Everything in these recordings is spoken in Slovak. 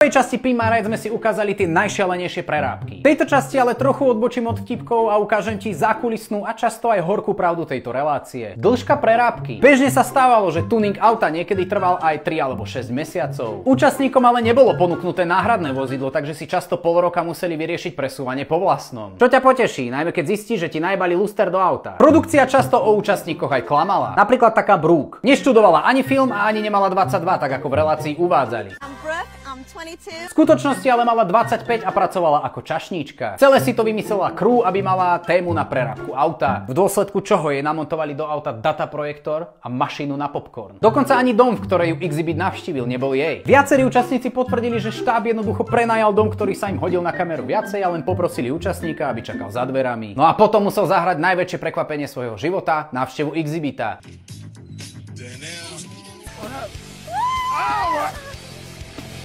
V tej časti Pimp My Ride sme si ukázali tie najšialenejšie prerábky. V tejto časti ale trochu odbočím od vtipkov a ukážem ti zákulisnú a často aj horkú pravdu tejto relácie. Dĺžka prerábky. Bežne sa stávalo, že tuning auta niekedy trval aj 3 alebo 6 mesiacov. Účastníkom ale nebolo ponúknuté náhradné vozidlo, takže si často pol roka museli vyriešiť presúvanie po vlastnom. Čo ťa poteší, najmä keď zistíš, že ti najbali luster do auta. Produkcia často o účastníkoch aj klamala. Napríklad taká Brooke. Neštudovala ani film a ani nemala 22, tak ako v relácii uvádzali. V skutočnosti ale mala 25 a pracovala ako čašníčka. Celé si to vymyslela crew, aby mala tému na prerábku auta. V dôsledku čoho jej namontovali do auta dataprojektor a mašinu na popcorn. Dokonca ani dom, v ktorej ju Exhibit navštívil, nebol jej. Viacerí účastníci potvrdili, že štáb jednoducho prenajal dom, ktorý sa im hodil na kameru viacej a len poprosili účastníka, aby čakal za dverami. No a potom musel zahrať najväčšie prekvapenie svojho života, návštevu Exhibita.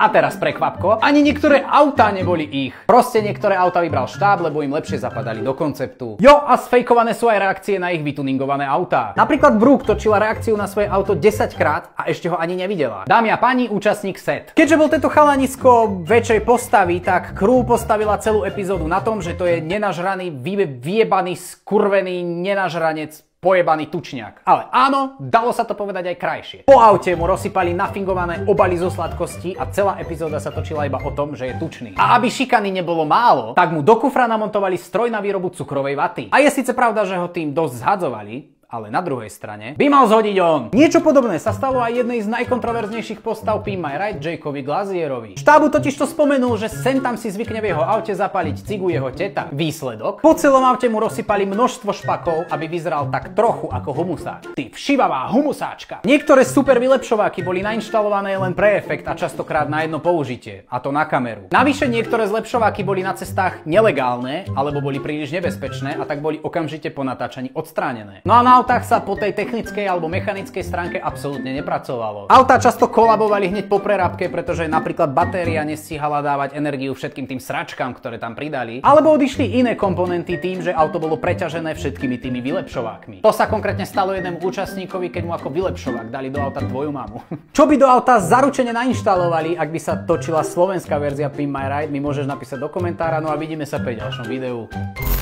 A teraz prekvapko, ani niektoré autá neboli ich. Proste niektoré autá vybral štáb, lebo im lepšie zapadali do konceptu. Jo, a sfejkované sú aj reakcie na ich vytuningované autá. Napríklad Brooke točila reakciu na svoje auto 10 krát a ešte ho ani nevidela. Dámy a páni, účastník Seth. Keďže bol tento chalanisko väčšej postavy, tak crew postavila celú epizódu na tom, že to je nenažraný, vyjebaný, skurvený nenažranec, pojebaný tučňák. Ale áno, dalo sa to povedať aj krajšie. Po aute mu rozsypali nafingované obaly zo sladkosti a celá epizóda sa točila iba o tom, že je tučný. A aby šikany nebolo málo, tak mu do kufra namontovali stroj na výrobu cukrovej vaty. A je síce pravda, že ho tým dosť zhadzovali, ale na druhej strane by mal zhodiť on. Niečo podobné sa stalo aj jednej z najkontroverznejších postav Pimp My Ride, Jakeovi Glazierovi. Štábu totiž to spomenul, že sem tam si zvykne v jeho aute zapaliť cigu jeho teta. Výsledok? Po celom aute mu rozsypali množstvo špakov, aby vyzeral tak trochu ako humusáč. Ty všivavá humusáčka. Niektoré super vylepšováky boli nainštalované len pre efekt a častokrát na jedno použitie, a to na kameru. Navyše niektoré zlepšováky boli na cestách nelegálne alebo boli príliš nebezpečné a tak boli okamžite po natáčaní odstránené. No a na autách sa po tej technickej alebo mechanickej stránke absolútne nepracovalo. Autá často kolabovali hneď po prerábke, pretože napríklad batéria nestíhala dávať energiu všetkým tým sračkám, ktoré tam pridali, alebo odišli iné komponenty tým, že auto bolo preťažené všetkými tými vylepšovákmi. To sa konkrétne stalo jednému účastníkovi, keď mu ako vylepšovák dali do auta tvoju mamu. Čo by do auta zaručene nainštalovali, ak by sa točila slovenská verzia Pimp My Ride, mi môžeš napísať do komentára, no a vidíme sa pri ďalšom videu.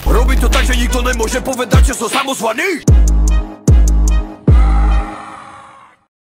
Robí to tak, že nikto nemôže povedať, že som samozvaný.